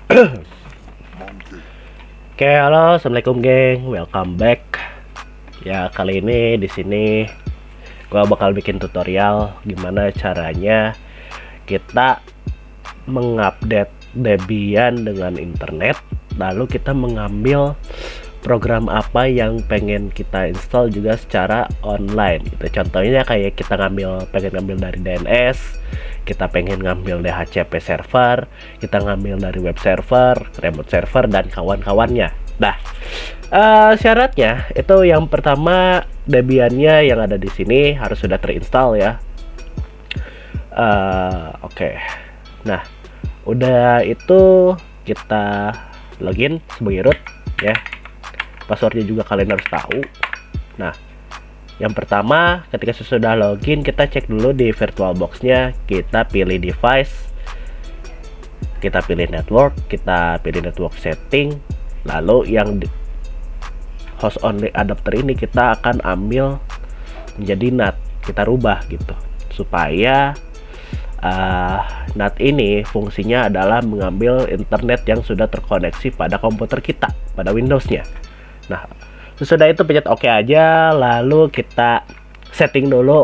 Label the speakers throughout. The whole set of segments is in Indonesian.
Speaker 1: Oke, halo, assalamualaikum geng, welcome back. Ya kali ini di sini gua bakal bikin tutorial gimana caranya kita mengupdate Debian dengan internet, lalu kita mengambil program apa yang pengen kita install juga secara online. Itu contohnya kayak kita pengen ngambil dari DNS, kita pengen ngambil DHCP server, kita ngambil dari web server, remote server, dan kawan-kawannya. Nah, syaratnya itu yang pertama Debiannya yang ada di sini harus sudah terinstall ya. Oke. Nah, udah itu kita login sebagai root ya. Passwordnya juga kalian harus tahu. Nah, yang pertama ketika sudah login, kita cek dulu di VirtualBox-nya, kita pilih device, kita pilih network, kita pilih network setting, lalu yang host only adapter ini kita akan ambil menjadi NAT, kita rubah gitu supaya NAT ini fungsinya adalah mengambil internet yang sudah terkoneksi pada komputer kita, pada Windows-nya. Nah, sesudah itu pencet OK aja, lalu kita setting dulu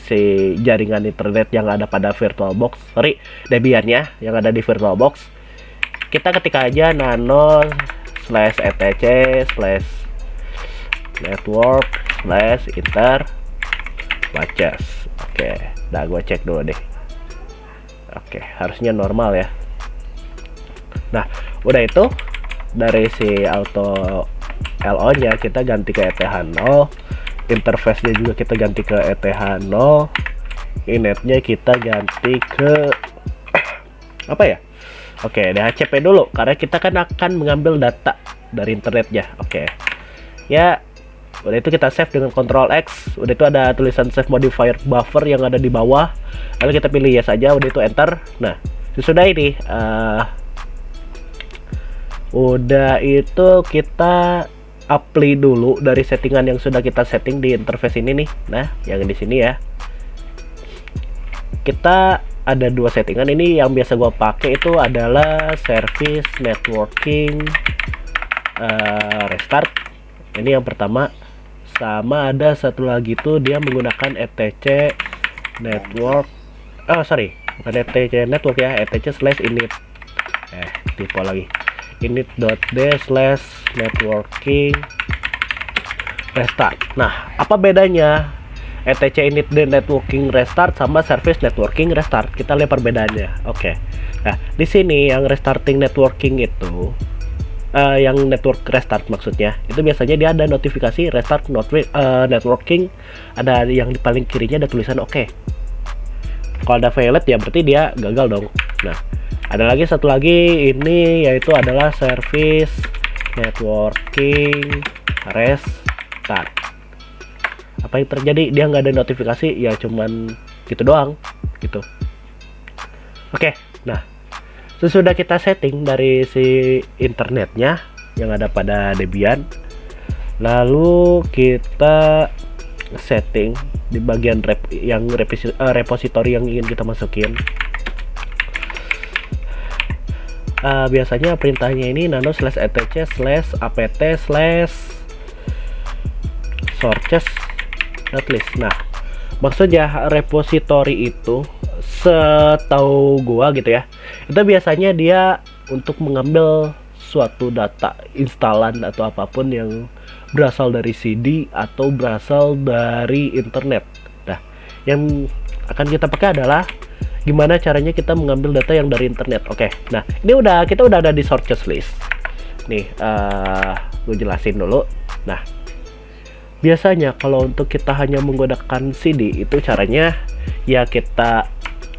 Speaker 1: si jaringan internet yang ada pada VirtualBox, Debian-nya yang ada di VirtualBox. Kita ketik aja nano/etc/network/interfaces. Oke, nah gue cek dulu deh. Oke, harusnya normal ya. Nah, udah itu dari si auto LO nya kita ganti ke ETH0, interface nya juga kita ganti ke ETH0, inetnya kita ganti ke apa ya? Oke, DHCP dulu karena kita kan akan mengambil data dari internetnya. Oke. Ya, udah itu kita save dengan Ctrl X. Udah itu ada tulisan save modifier buffer yang ada di bawah. Lalu kita pilih yes aja, udah itu enter. Nah, sesudah ini udah itu kita apply dulu dari settingan yang sudah kita setting di interface ini nih. Nah, yang di sini ya. Kita ada dua settingan ini, yang biasa gua pakai itu adalah service networking restart. Ini yang pertama. Sama ada satu lagi tuh dia menggunakan etc network. Bukan etc network ya, etc/init. Tipe lagi. init.d/networking restart. Nah, apa bedanya etc init d networking restart sama service networking restart? Kita lihat perbedaannya. Oke. Nah, di sini yang restarting networking itu yang network restart maksudnya, itu biasanya dia ada notifikasi restart networking, ada yang di paling kirinya ada tulisan oke. Kalau ada violet ya berarti dia gagal dong. Nah, ada lagi satu lagi ini yaitu adalah service networking restart. Apa yang terjadi? Dia nggak ada notifikasi, ya cuman gitu doang gitu. Oke, nah sesudah kita setting dari si internetnya yang ada pada Debian, lalu kita setting di bagian repository yang ingin kita masukin. Biasanya perintahnya ini nano/etc/apt/sources.list. Nah, maksudnya repository itu setahu gua gitu ya, itu biasanya dia untuk mengambil suatu data instalan atau apapun yang berasal dari CD atau berasal dari internet. Nah, yang akan kita pakai adalah gimana caranya kita mengambil data yang dari internet. Oke, nah ini kita udah ada di sources list nih. Gue jelasin dulu. Nah, biasanya kalau untuk kita hanya menggunakan CD itu caranya ya kita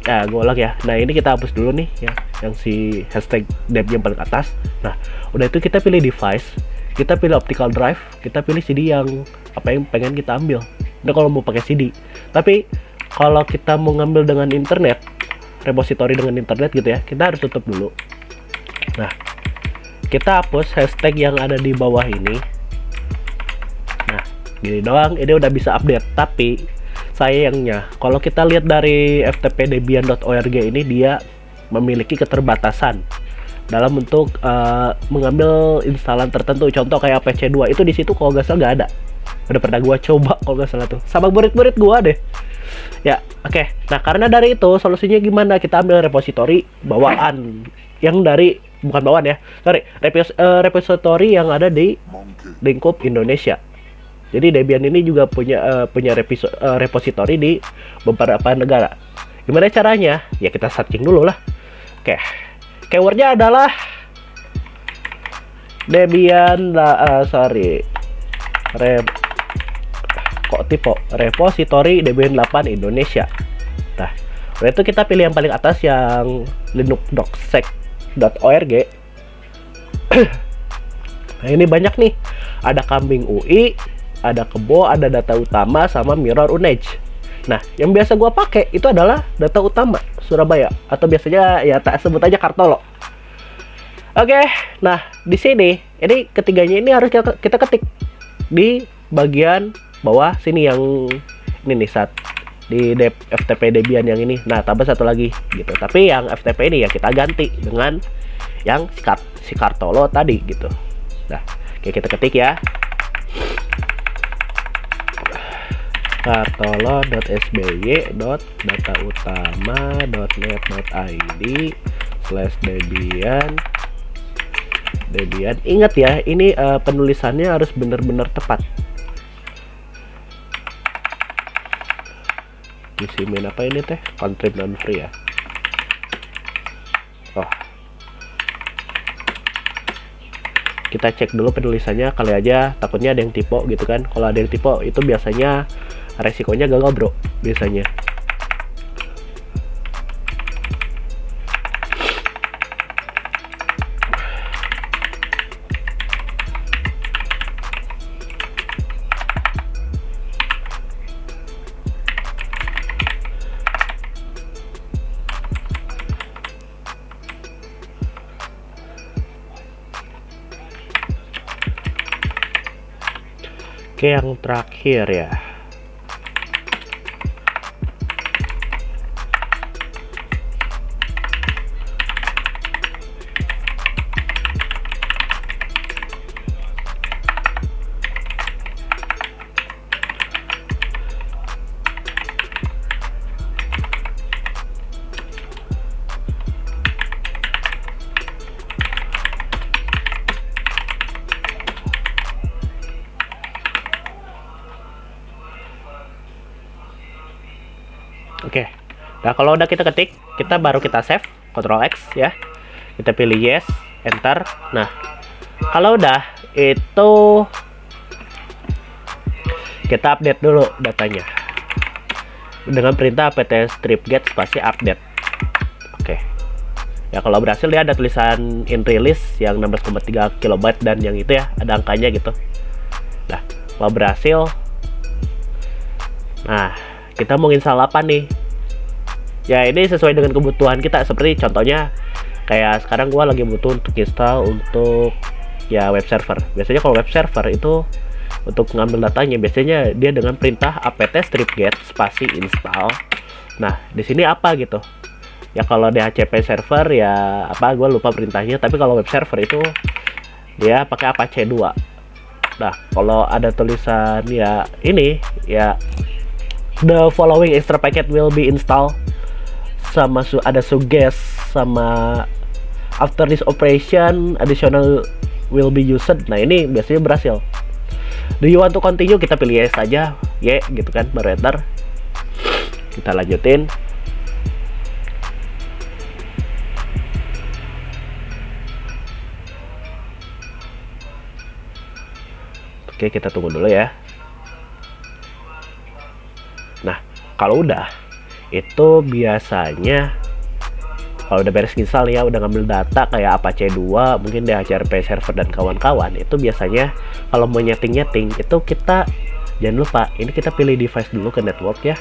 Speaker 1: gue ulang ya. Nah, ini kita hapus dulu nih ya, yang si hashtag deb yang paling atas. Nah, udah itu kita pilih device, kita pilih optical drive, kita pilih CD yang apa yang pengen kita ambil. Nah, kalau mau pakai CD, tapi kalau kita mau ngambil dengan internet, repository dengan internet gitu ya, kita harus tutup dulu. Nah, kita hapus hashtag yang ada di bawah ini. Nah, gini doang, ini udah bisa update. Tapi sayangnya kalau kita lihat dari ftp debian.org ini, dia memiliki keterbatasan. dalam bentuk mengambil instalan tertentu. Contoh kayak PC2 itu di situ kalau nggak salah nggak ada. Udah pernah gua coba kalau nggak salah tuh sama murid-murid gua deh. Ya, oke. Nah, karena dari itu solusinya gimana? Kita ambil repository bawaan yang dari bukan bawaan ya. Sorry, repository yang ada di lingkup Indonesia. Jadi Debian ini juga punya repository di beberapa negara. Gimana caranya? Ya kita searching dulu lah. Oke. Keywordnya adalah Debian repository Debian 8 Indonesia. Nah, udah itu kita pilih yang paling atas yang linux.docsec.org. Nah, ini banyak nih. Ada kambing UI, ada kebo, ada data utama sama mirror unage. Nah, yang biasa gua pakai itu adalah data utama Surabaya atau biasanya ya tak sebut aja Kartolo. Oke, nah di sini ini ketiganya ini harus kita ketik di bagian bawah sini yang ini nih saat di FTP Debian yang ini. Nah, tambah satu lagi gitu. Tapi yang FTP ini ya kita ganti dengan yang si Kartolo tadi gitu. Nah, oke kita ketik ya. kartolo.sby.datautama.net.id/debian. Ingat ya, ini penulisannya harus benar-benar tepat. Isimin apa ini teh? Contrib non free ya. Oh. Kita cek dulu penulisannya, kali aja takutnya ada yang typo gitu kan. Kalau ada yang typo itu biasanya resikonya gagal bro, biasanya. Oke, yang terakhir ya. Oke, nah kalau udah kita ketik, kita baru kita save, Ctrl X ya. Kita pilih yes, enter. Nah, kalau udah itu kita update dulu datanya dengan perintah apt strip get spasi update. Oke, ya kalau berhasil dia ada tulisan in release yang 16,3 KB dan yang itu ya ada angkanya gitu. Nah, kalau berhasil, nah kita mau install apa nih? Ya ini sesuai dengan kebutuhan kita. Seperti contohnya kayak sekarang gua lagi butuh untuk install untuk ya web server. Biasanya kalau web server itu untuk ngambil datanya biasanya dia dengan perintah apt strip get spasi install. Nah di sini apa gitu? Ya kalau DHCP server ya apa? Gua lupa perintahnya. Tapi kalau web server itu dia pakai Apache 2. Nah kalau ada tulisan ya ini ya the following extra packet will be installed sama ada suggest sama after this operation additional will be used. Nah ini biasanya berhasil. Do you want to continue? Kita pilih yes aja, ya gitu kan, baru enter. Kita lanjutin. Oke, kita tunggu dulu ya. Nah, kalau udah itu biasanya kalau udah beres install ya, udah ngambil data kayak Apache 2, mungkin DHCP server dan kawan-kawan, itu biasanya kalau mau nyeting itu kita jangan lupa ini kita pilih device dulu ke network ya.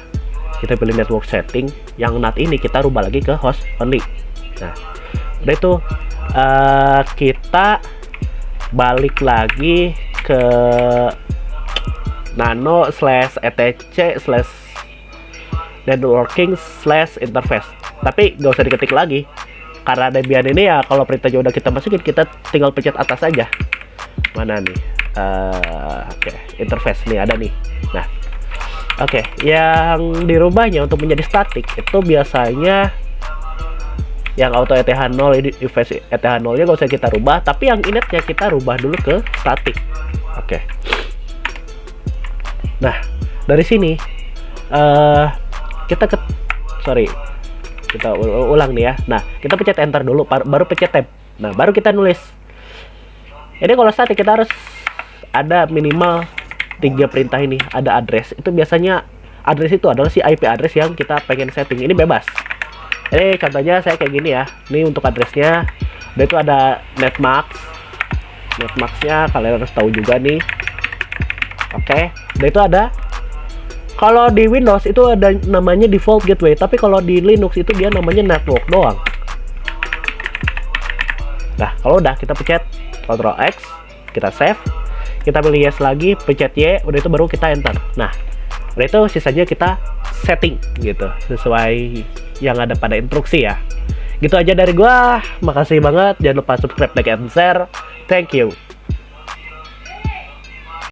Speaker 1: Kita pilih network setting, yang NAT ini kita rubah lagi ke host only. Nah, udah itu kita balik lagi ke nano/etc/networking/interface. Tapi gak usah diketik lagi, karena Debian ini ya kalau perintahnya udah kita masukin, kita tinggal pencet atas aja. Mana nih? Oke, interface nih ada nih. Nah, oke, yang dirubahnya untuk menjadi static itu biasanya yang auto ETH 0 ini, device ETH 0 nya nggak usah kita rubah, tapi yang initnya kita rubah dulu ke static. Oke. Nah, dari sini kita ulang nih ya. Nah, kita pencet enter dulu, baru pencet tab. Nah, baru kita nulis. Jadi kalau static kita harus ada minimal 3 perintah ini. Ada address, itu biasanya address itu adalah si IP address yang kita pengen setting. Ini bebas. Ini contohnya saya kayak gini ya. Ini untuk addressnya. Dan itu ada netmax. Netmaxnya kalian harus tahu juga nih. Oke. Dan itu ada, kalau di Windows itu ada namanya default gateway, tapi kalau di Linux itu dia namanya network doang. Nah, kalau udah kita pencet Ctrl X, kita save, kita pilih yes lagi, pencet Y, udah itu baru kita enter. Nah, udah itu sisanya kita setting gitu, sesuai yang ada pada instruksi ya. Gitu aja dari gua, makasih banget, jangan lupa subscribe, like, and share. Thank you.